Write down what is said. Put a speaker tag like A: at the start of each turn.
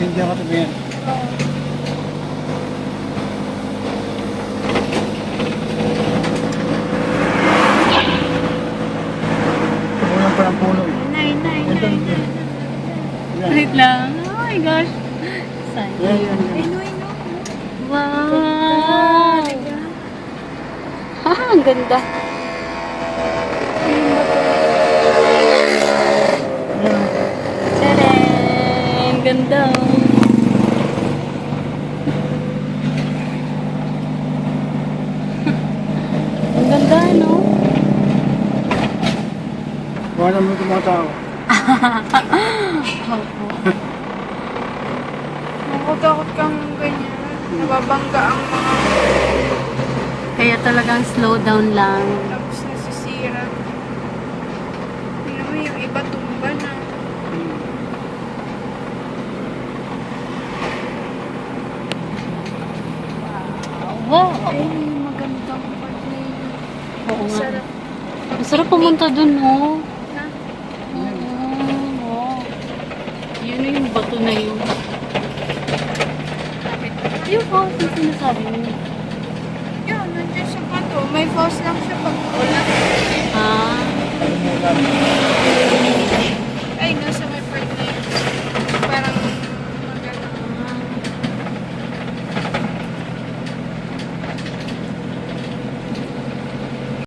A: hindi ako tabihan.
B: Oo.
A: Puno pa ng puno eh.
B: Nay.
A: Ito. Yan.
B: Wait lang. Oh my gosh. Saan
A: Yan,
B: yun?
A: yan, yan.
B: Wow! Ah, ang ganda.
A: Yan.
B: Tadaan! Ganda. Ang ganda, no?
A: Kuha naman itong mga tao.
C: Nakakot kang ganyan. Nababangga ang mga
B: Kaya talagang slow down lang.
C: tapos nasisira. Tingnan mo yung iba tumba na.
B: Wow!
C: Ay, magandang part na yun.
B: Oo nga.
C: Sarap.
B: Masarap pumunta dun, no?
C: Na?
B: Oo. Yun na yung bato na yun. Yung falls yung sinasabi mo.
C: Yun, nandiyan sa bato. May falls lang siya pag ulan.
B: Ah.